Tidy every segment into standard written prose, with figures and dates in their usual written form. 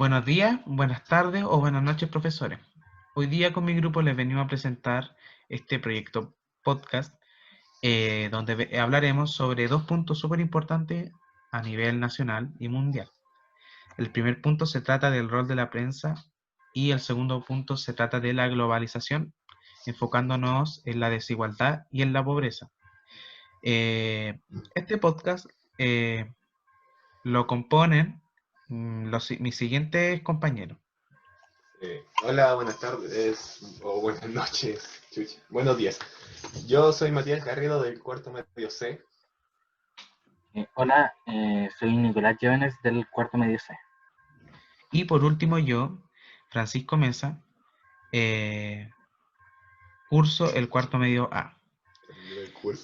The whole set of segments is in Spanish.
Buenos días, buenas tardes o buenas noches, profesores. Hoy día con mi grupo les venimos a presentar este proyecto podcast donde hablaremos sobre dos puntos súper importantes a nivel nacional y mundial. El primer punto se trata del rol de la prensa y el segundo punto se trata de la globalización, enfocándonos en la desigualdad y en la pobreza. Este podcast lo componen mis siguientes compañeros. Hola, buenas tardes o buenas noches, chucha. Buenos días. Yo soy Matías Garrido del cuarto medio C. Hola, soy Nicolás Jóvenes del cuarto medio C. Y por último yo, Francisco Mesa, curso el cuarto medio A. El curso.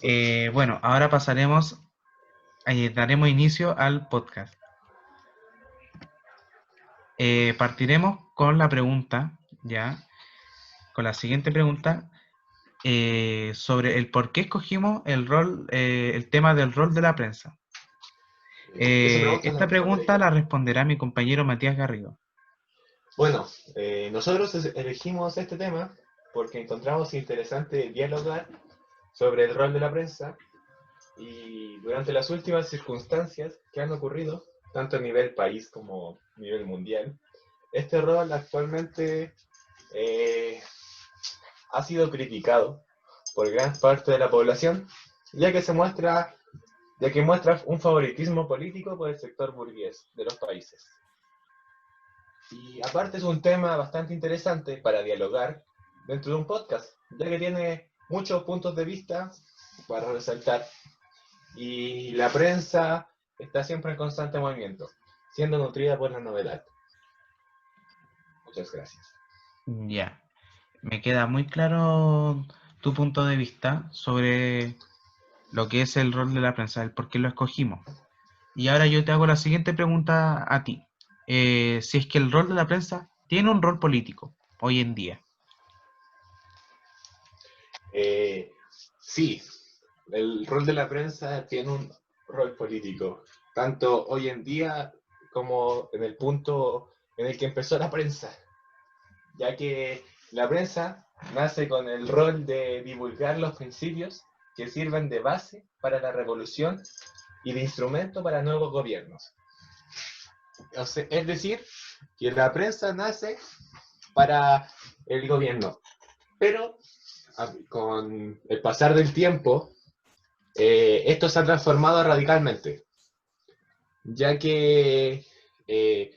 Bueno, ahora daremos inicio al podcast. Partiremos con la pregunta, ya, con la siguiente pregunta, sobre el por qué escogimos el tema del rol de la prensa. Esta pregunta la responderá mi compañero Matías Garrido. Bueno, nosotros elegimos este tema porque encontramos interesante dialogar sobre el rol de la prensa y durante las últimas circunstancias que han ocurrido, tanto a nivel país como a nivel mundial, este rol actualmente ha sido criticado por gran parte de la población, ya que muestra un favoritismo político por el sector burgués de los países. Y aparte es un tema bastante interesante para dialogar dentro de un podcast, ya que tiene muchos puntos de vista para resaltar. Y la prensa está siempre en constante movimiento, siendo nutrida por la novedad. Muchas gracias. Ya, me queda muy claro tu punto de vista sobre lo que es el rol de la prensa, el por qué lo escogimos. Y ahora yo te hago la siguiente pregunta a ti. Si es que el rol de la prensa tiene un rol político hoy en día. Sí, el rol de la prensa tiene un rol político, tanto hoy en día como en el punto en el que empezó la prensa, ya que la prensa nace con el rol de divulgar los principios que sirven de base para la revolución y de instrumento para nuevos gobiernos. O sea, es decir, que la prensa nace para el gobierno, pero con el pasar del tiempo, esto se ha transformado radicalmente, ya que, eh,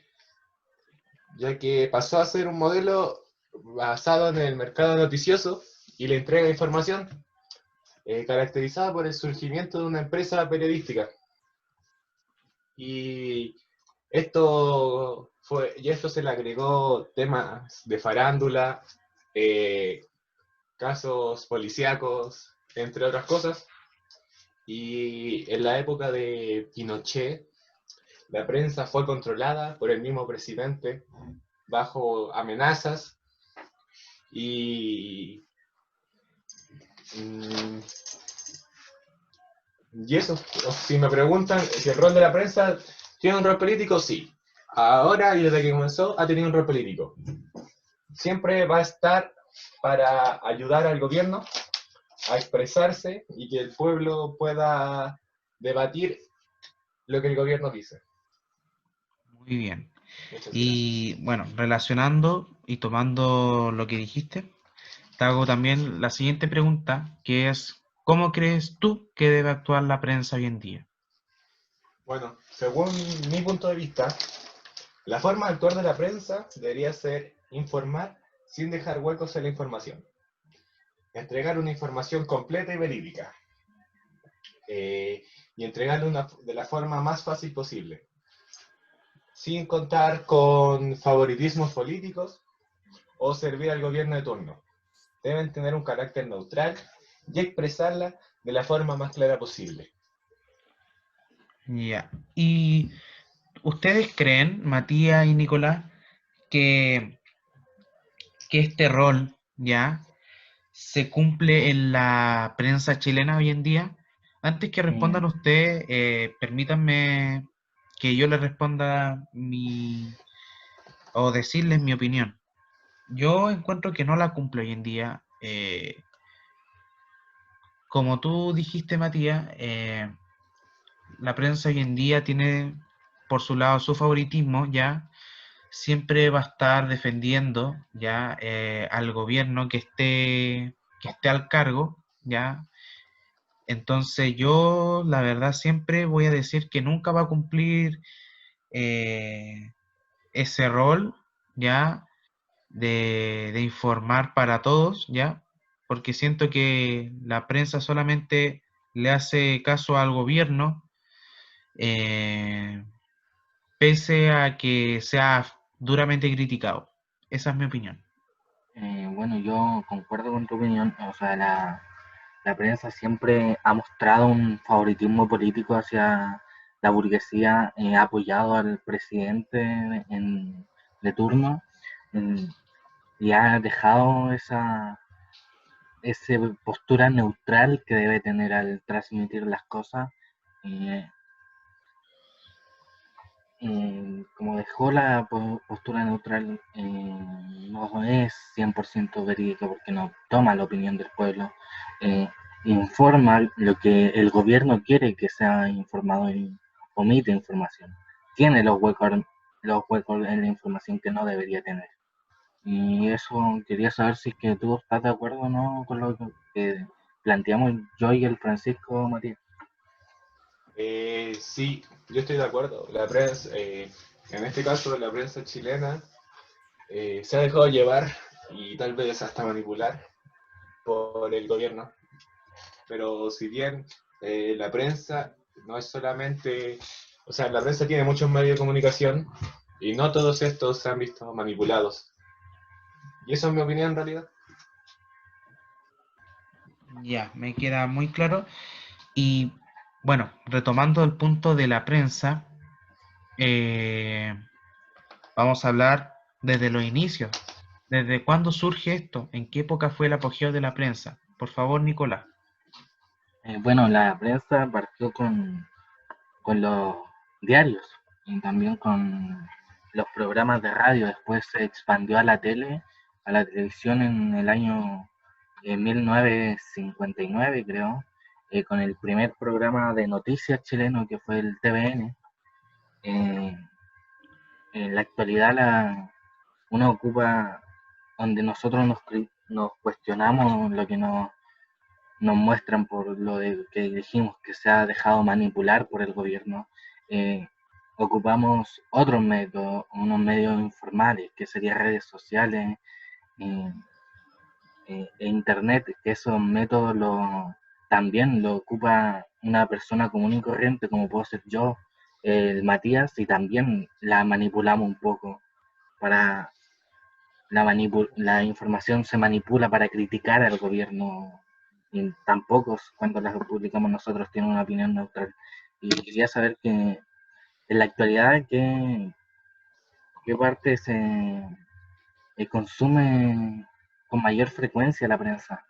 ya que pasó a ser un modelo basado en el mercado noticioso y la entrega de información, caracterizada por el surgimiento de una empresa periodística. Y esto se le agregó temas de farándula, casos policíacos, entre otras cosas. Y en la época de Pinochet, la prensa fue controlada por el mismo presidente bajo amenazas y eso, si me preguntan si el rol de la prensa tiene un rol político, sí. Ahora y desde que comenzó ha tenido un rol político. Siempre va a estar para ayudar al gobierno a expresarse y que el pueblo pueda debatir lo que el gobierno dice. Muy bien. Muchas Y gracias. bueno, relacionando y tomando lo que dijiste, te hago también la siguiente pregunta, que es, ¿cómo crees tú que debe actuar la prensa hoy en día? Bueno, según mi punto de vista, la forma de actuar de la prensa debería ser informar sin dejar huecos en la información. Entregar una información completa y verídica. Y entregarla de la forma más fácil posible. Sin contar con favoritismos políticos o servir al gobierno de turno. Deben tener un carácter neutral y expresarla de la forma más clara posible. Ya. ¿Y ustedes creen, Matías y Nicolás, que, que este rol ya se cumple en la prensa chilena hoy en día? Antes que respondan ustedes, permítanme que yo les responda o decirles mi opinión. Yo encuentro que no la cumple hoy en día. Como tú dijiste, Matías, la prensa hoy en día tiene por su lado su favoritismo, ya siempre va a estar defendiendo ya al gobierno que esté al cargo, ya. Entonces yo, la verdad, siempre voy a decir que nunca va a cumplir eh, ese rol, ya, de informar para todos, ya, porque siento que la prensa solamente le hace caso al gobierno, eh, pese a que sea duramente criticado. Esa es mi opinión. Bueno, yo concuerdo con tu opinión. O sea, la prensa siempre ha mostrado un favoritismo político hacia la burguesía, ha apoyado al presidente de turno, en- y ha dejado esa postura neutral que debe tener al transmitir las cosas. eh, Como dejó la postura neutral, no es 100% verídica porque no toma la opinión del pueblo, eh, informa lo que el gobierno quiere que sea informado y omite información. Tiene los huecos en la información que no debería tener. Y eso quería saber si es que tú estás de acuerdo o no con lo que planteamos yo y el Francisco Matías. Sí, yo estoy de acuerdo. La prensa, en este caso la prensa chilena, se ha dejado llevar y tal vez hasta manipular por el gobierno. Pero si bien la prensa no es solamente, o sea, la prensa tiene muchos medios de comunicación y no todos estos se han visto manipulados. Y eso es mi opinión en realidad. Ya, me queda muy claro. Y bueno, retomando el punto de la prensa, eh, vamos a hablar desde los inicios. ¿Desde cuándo surge esto? ¿En qué época fue el apogeo de la prensa? Por favor, Nicolás. Bueno, la prensa partió con los diarios y también con los programas de radio. Después se expandió a la tele, a la televisión en el año 1959, creo, con el primer programa de noticias chileno que fue el TVN. Eh, en la actualidad uno ocupa donde nosotros nos cuestionamos lo que nos muestran por lo de que dijimos que se ha dejado manipular por el gobierno. eh, Ocupamos otros métodos, unos medios informales, que serían redes sociales eh, e internet, que esos métodos también lo ocupa una persona común y corriente, como puedo ser yo, el Matías, y también la manipulamos un poco para la información se manipula para criticar al gobierno, y tampoco cuando las publicamos nosotros tienen una opinión neutral. Y quería saber que en la actualidad qué parte se consume con mayor frecuencia la prensa.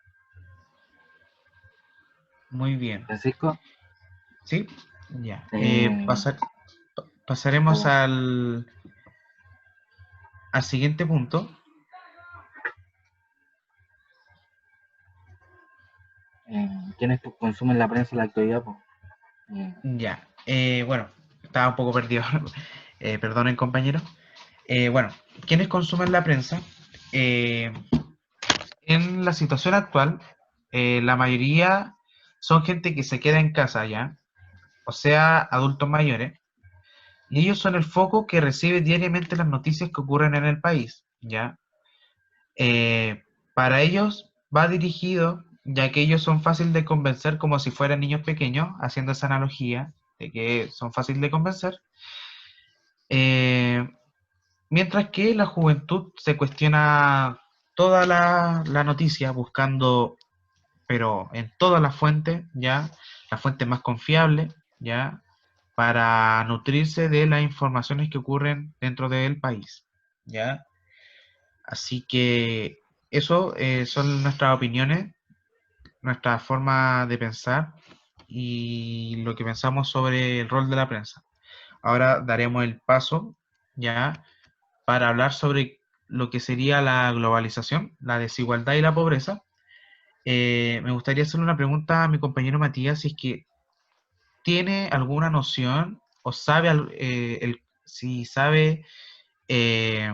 Muy bien. Francisco, ¿Sí? Ya. eh, Pasaremos o, al siguiente punto. ¿quiénes consumen la prensa en la actualidad? Pues? Ya. Bueno, estaba un poco perdido. Perdonen, compañeros. Bueno, ¿quiénes consumen la prensa? Eh, en la situación actual, la mayoría son gente que se queda en casa ya, o sea, adultos mayores, y ellos son el foco que recibe diariamente las noticias que ocurren en el país, ¿ya? Eh, para ellos va dirigido, ya que ellos son fáciles de convencer como si fueran niños pequeños, haciendo esa analogía de que son fáciles de convencer, eh, mientras que la juventud se cuestiona toda la noticia buscando, pero en todas las fuentes, ya, la fuente más confiable, ya, para nutrirse de las informaciones que ocurren dentro del país, ya. Así que eso son nuestras opiniones, nuestra forma de pensar y lo que pensamos sobre el rol de la prensa. Ahora daremos el paso ya para hablar sobre lo que sería la globalización, la desigualdad y la pobreza. Me gustaría hacerle una pregunta a mi compañero Matías, si es que tiene alguna noción o sabe si sabe eh,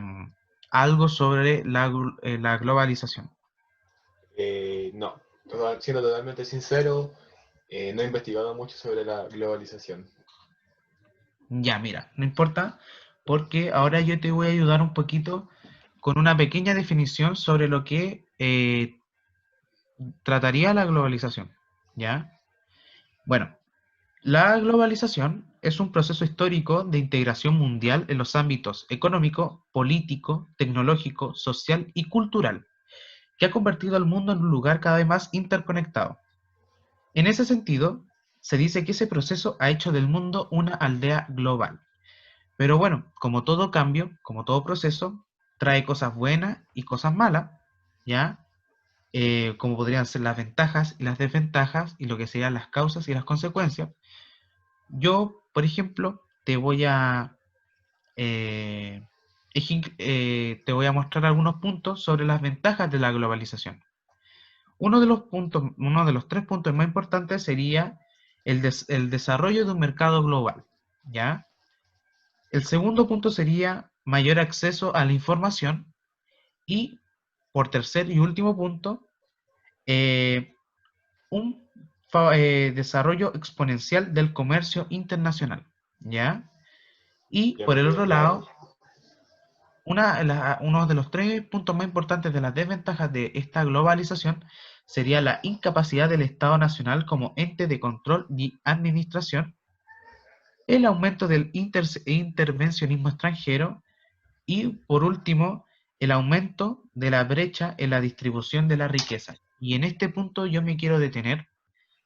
algo sobre la globalización. No, siendo totalmente sincero, no he investigado mucho sobre la globalización. Ya, mira, no importa, porque ahora yo te voy a ayudar un poquito con una pequeña definición sobre lo que trataría la globalización. ¿Ya? Bueno, la globalización es un proceso histórico de integración mundial en los ámbitos económico, político, tecnológico, social y cultural, que ha convertido al mundo en un lugar cada vez más interconectado. En ese sentido, se dice que ese proceso ha hecho del mundo una aldea global. Pero bueno, como todo cambio, como todo proceso, trae cosas buenas y cosas malas, ¿ya? Como podrían ser las ventajas y las desventajas y lo que serían las causas y las consecuencias. Yo, por ejemplo, eh, te voy a mostrar algunos puntos sobre las ventajas de la globalización. Uno de los tres puntos más importantes sería el desarrollo de un mercado global, ¿ya? El segundo punto sería mayor acceso a la información y, por tercer y último punto, eh, un desarrollo exponencial del comercio internacional, ¿ya? Y por el Ejemplo, otro claro. lado, uno de los tres puntos más importantes de las desventajas de esta globalización sería la incapacidad del Estado Nacional como ente de control y administración, el aumento del intervencionismo extranjero y, por último, el aumento de la brecha en la distribución de la riqueza. Y en este punto yo me quiero detener,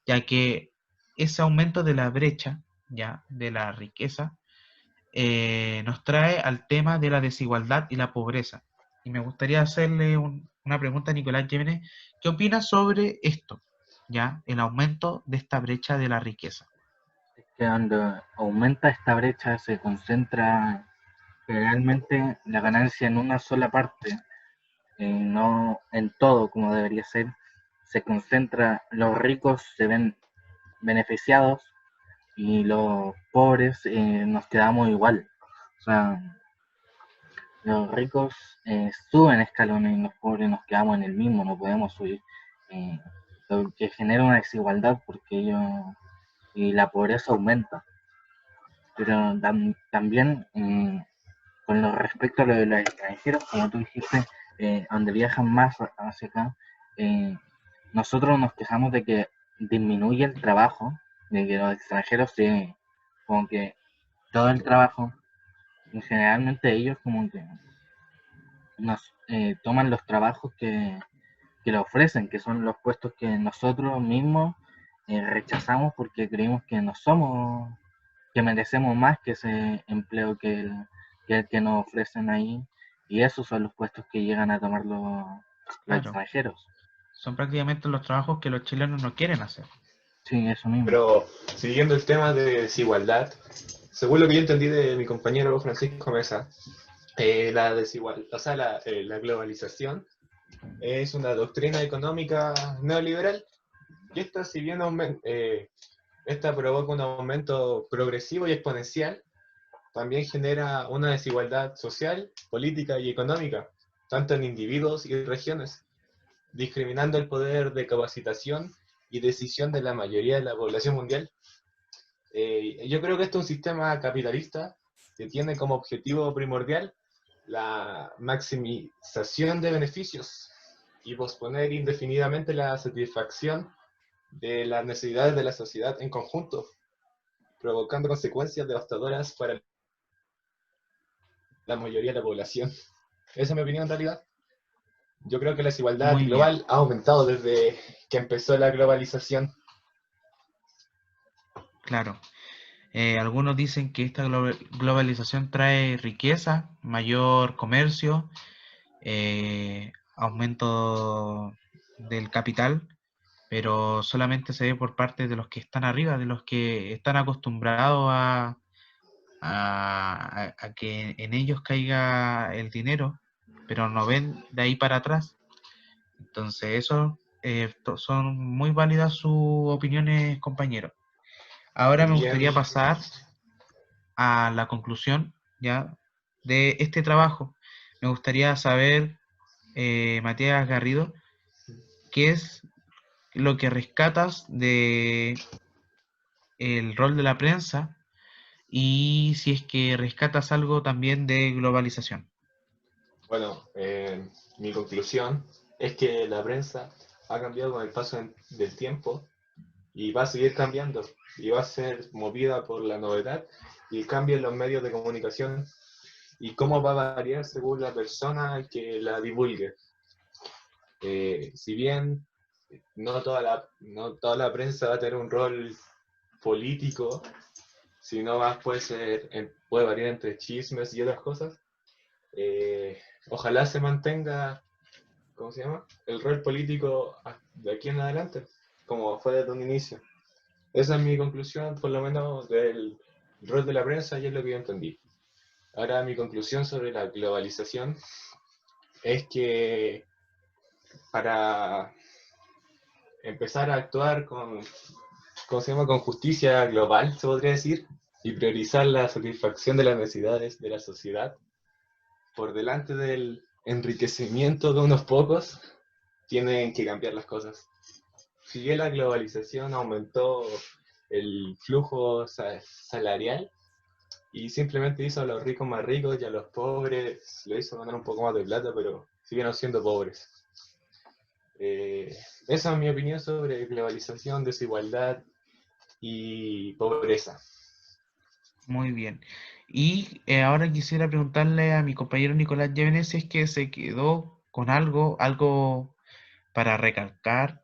ya que ese aumento de la brecha, ya, de la riqueza, nos trae al tema de la desigualdad y la pobreza. Y me gustaría hacerle una pregunta a Nicolás Llévenes. ¿Qué opina sobre esto? ¿Ya? El aumento de esta brecha de la riqueza. Que cuando aumenta esta brecha se concentra generalmente la ganancia en una sola parte, no en todo como debería ser. Se concentra, los ricos se ven beneficiados y los pobres nos quedamos igual. O sea, los ricos suben escalones y los pobres nos quedamos en el mismo, no podemos subir. eh, lo que genera una desigualdad porque y la pobreza aumenta. Pero también con lo respecto a lo de los extranjeros, como tú dijiste, donde viajan más hacia acá, eh, nosotros nos quejamos de que disminuye el trabajo, de que los extranjeros como que todo el trabajo, y generalmente ellos como que nos toman los trabajos que le ofrecen, que son los puestos que nosotros mismos rechazamos porque creemos que no somos, que merecemos más que ese empleo que nos ofrecen ahí, y esos son los puestos que llegan a tomar los Claro, extranjeros. son prácticamente los trabajos que los chilenos no quieren hacer. Sí, eso mismo. Pero siguiendo el tema de desigualdad, según lo que yo entendí de mi compañero Francisco Mesa, la globalización es una doctrina económica neoliberal y esta, si bien esta provoca un aumento progresivo y exponencial, también genera una desigualdad social, política y económica, tanto en individuos y regiones, discriminando el poder de capacitación y decisión de la mayoría de la población mundial. Yo creo que este es un sistema capitalista que tiene como objetivo primordial la maximización de beneficios y posponer indefinidamente la satisfacción de las necesidades de la sociedad en conjunto, provocando consecuencias devastadoras para la mayoría de la población. Esa es mi opinión en realidad. Yo creo que la desigualdad Muy bien, global ha aumentado desde que empezó la globalización. claro. Algunos dicen que esta globalización trae riqueza, mayor comercio, aumento del capital, pero solamente se ve por parte de los que están arriba, de los que están acostumbrados a que en ellos caiga el dinero, pero no ven de ahí para atrás. Entonces, eso son muy válidas sus opiniones, compañeros. Ahora Y me bien, gustaría pasar a la conclusión ya de este trabajo. Me gustaría saber, Matías Garrido, qué es lo que rescatas de el rol de la prensa y si es que rescatas algo también de globalización. bueno, mi conclusión es que la prensa ha cambiado con el paso del tiempo y va a seguir cambiando y va a ser movida por la novedad y el cambio en los medios de comunicación y cómo va a variar según la persona que la divulgue. Si bien no toda la prensa va a tener un rol político, sino más puede variar entre chismes y otras cosas, ojalá se mantenga, ¿cómo se llama? El rol político de aquí en adelante, como fue desde un inicio. Esa es mi conclusión, por lo menos, del rol de la prensa y es lo que yo entendí. Ahora mi conclusión sobre la globalización es que para empezar a actuar ¿cómo se llama? Con justicia global, se podría decir, y priorizar la satisfacción de las necesidades de la sociedad por delante del enriquecimiento de unos pocos, tienen que cambiar las cosas. Si bien la globalización aumentó el flujo salarial y simplemente hizo a los ricos más ricos y a los pobres lo hizo ganar un poco más de plata, pero siguen siendo pobres. Esa es mi opinión sobre globalización, desigualdad y pobreza. Muy bien. Y ahora quisiera preguntarle a mi compañero Nicolás Llévenes si es que se quedó con algo para recalcar.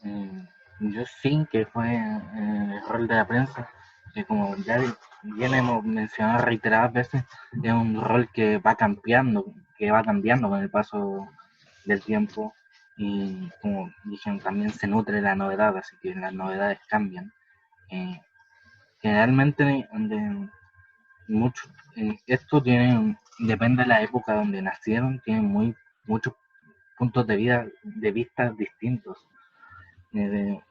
Mm, yo sí que fue el rol de la prensa, que como ya bien hemos mencionado reiteradas veces, es un rol que va cambiando con el paso del tiempo y como dijeron también se nutre de la novedad, así que las novedades cambian. Eh, Generalmente mucho, esto depende de la época donde nacieron, tienen muchos puntos de vista distintos.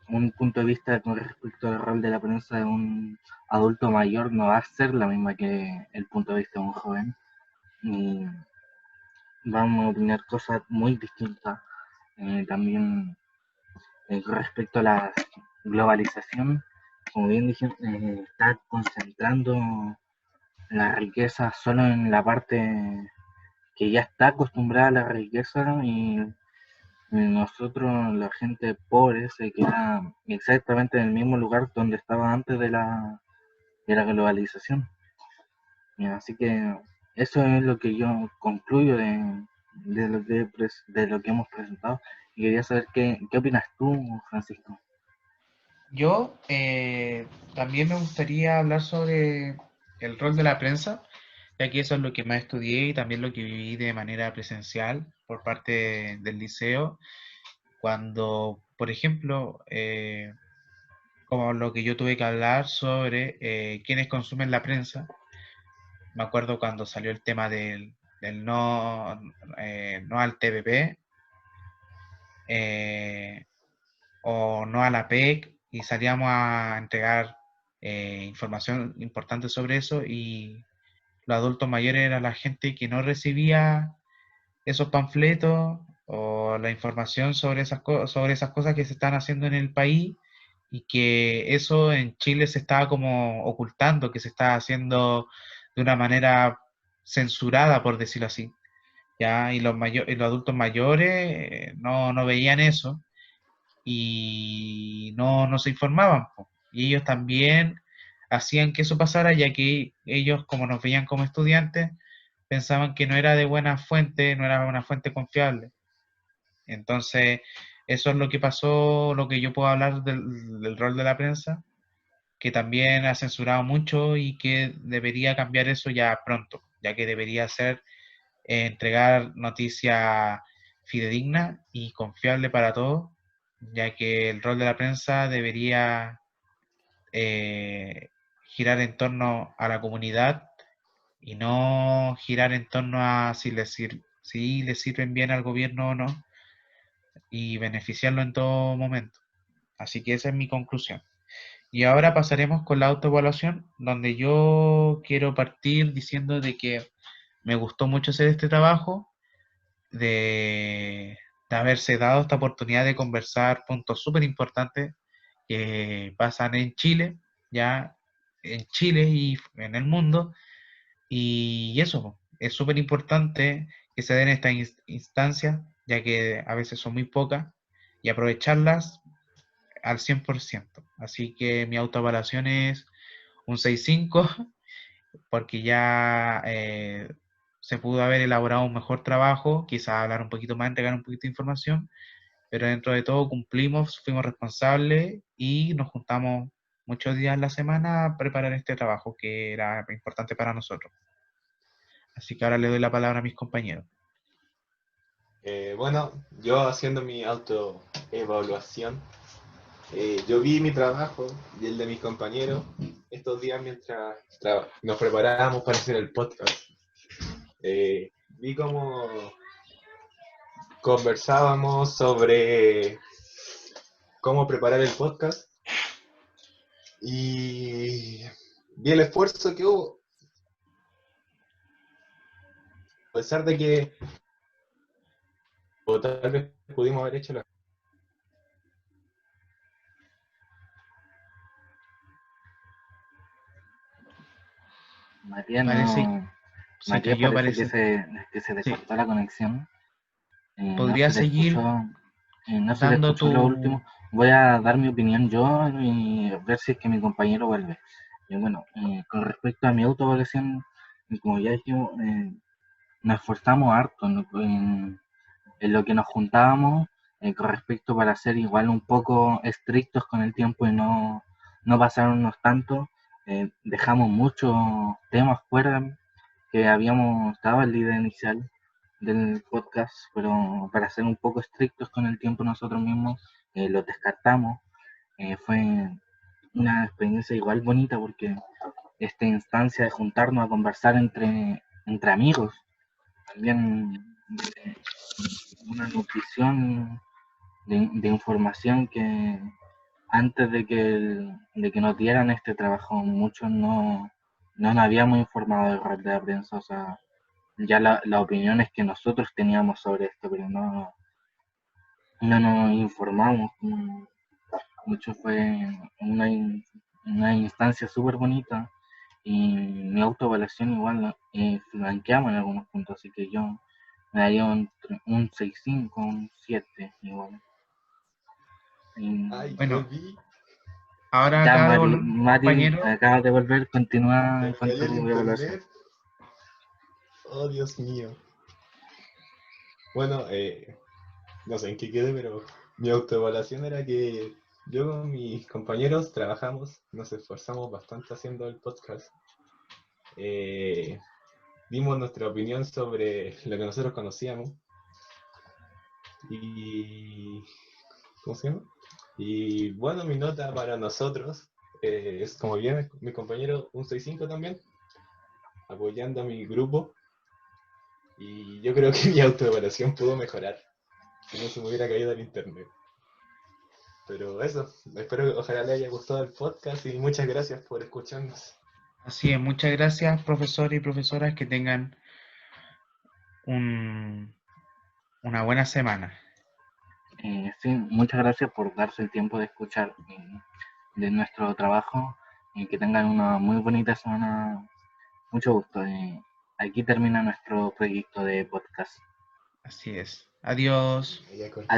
Un punto de vista con respecto al rol de la prensa de un adulto mayor no va a ser la misma que el punto de vista de un joven y vamos a opinar cosas muy distintas. También respecto a la globalización, como bien dije, está concentrando la riqueza solo en la parte que ya está acostumbrada a la riqueza y nosotros, la gente pobre, se queda exactamente en el mismo lugar donde estaba antes de la globalización. Así que eso es lo que yo concluyo de lo que hemos presentado. Y quería saber qué opinas tú, Francisco. Yo también me gustaría hablar sobre el rol de la prensa, ya que eso es lo que más estudié y también lo que viví de manera presencial por parte del liceo, cuando, por ejemplo, como lo que yo tuve que hablar sobre quienes consumen la prensa. Me acuerdo cuando salió el tema del no, no al TPP, eh, o no a la PEC, y salíamos a entregar información importante sobre eso, y los adultos mayores era la gente que no recibía esos panfletos o la información sobre sobre esas cosas que se están haciendo en el país, y que eso en Chile se estaba como ocultando, que se estaba haciendo de una manera censurada, por decirlo así. ¿Ya? Y los adultos mayores no veían eso y no se informaban, po. Y ellos también hacían que eso pasara, ya que ellos, como nos veían como estudiantes, pensaban que no era de buena fuente, no era una fuente confiable. Entonces, eso es lo que pasó, lo que yo puedo hablar del rol de la prensa, que también ha censurado mucho y que debería cambiar eso ya pronto, ya que debería ser entregar noticia fidedigna y confiable para todos, ya que el rol de la prensa debería eh, girar en torno a la comunidad y no girar en torno a si le sirven bien al gobierno o no, y beneficiarlo en todo momento. Así que esa es mi conclusión. Y ahora pasaremos con la autoevaluación, donde yo quiero partir diciendo de que me gustó mucho hacer este trabajo, de haberse dado esta oportunidad de conversar puntos súper importantes que pasan en Chile, ya en Chile y en el mundo. Y eso, es súper importante que se den estas instancias, ya que a veces son muy pocas, y aprovecharlas al 100%. Así que mi autoevaluación es un 6,5 porque ya se pudo haber elaborado un mejor trabajo, quizás hablar un poquito más, entregar un poquito de información, pero dentro de todo cumplimos, fuimos responsables y nos juntamos muchos días a la semana a preparar este trabajo que era importante para nosotros. Así que ahora le doy la palabra a mis compañeros. Bueno, yo haciendo mi autoevaluación, yo vi mi trabajo y el de mis compañeros estos días mientras nos preparábamos para hacer el podcast. Vi cómo conversábamos sobre cómo preparar el podcast y vi el esfuerzo que hubo. A pesar de que o tal vez pudimos haber hecho la... Matías, Parece, no, se Matías cayó, parece parece. que se le Sí. cortó la conexión. No ¿Podría se le seguir escuchó, no se le dando escuchó lo último. tu... Voy a dar mi opinión yo y ver si es que mi compañero vuelve. Bueno, con respecto a mi autoevaluación, como ya dijimos, nos esforzamos harto en lo que nos juntábamos con respecto para ser igual un poco estrictos con el tiempo y no pasarnos tanto. Dejamos muchos temas fuera que habíamos dado en la idea inicial del podcast, pero para ser un poco estrictos con el tiempo nosotros mismos, los descartamos. Fue una experiencia igual bonita porque esta instancia de juntarnos a conversar entre amigos, también una nutrición de información que antes de que nos dieran este trabajo, muchos no nos habíamos informado del rol de la prensa, o sea, ya las opiniones que nosotros teníamos sobre esto, pero no nos informamos. Mucho fue una instancia súper bonita y mi autoevaluación igual flanqueamos en algunos puntos, así que yo me daría un 6,5, un 7 igual. Ay, Bueno, volví, ahora Ya, acaba de volver un Mati, compañero. acabas de volver, continúa me con cayó tu el evaluación. internet. Oh, Dios mío. Bueno, no sé en qué quede, pero mi autoevaluación era que yo con mis compañeros trabajamos, nos esforzamos bastante haciendo el podcast. Eh, Dimos nuestra opinión sobre lo que nosotros conocíamos y... ¿Cómo se llama? Y bueno, mi nota para nosotros es, como bien mi compañero, un 6,5 también, apoyando a mi grupo. Y yo creo que mi autoevaluación pudo mejorar si no se me hubiera caído el internet. Pero eso, espero que ojalá le haya gustado el podcast y muchas gracias por escucharnos. Así es, muchas gracias, profesores y profesoras, que tengan una buena semana. Sí, muchas gracias por darse el tiempo de escuchar de nuestro trabajo y que tengan una muy bonita semana. Mucho gusto. Aquí termina nuestro proyecto de podcast. Así es. Adiós. Ella cortó. Adiós.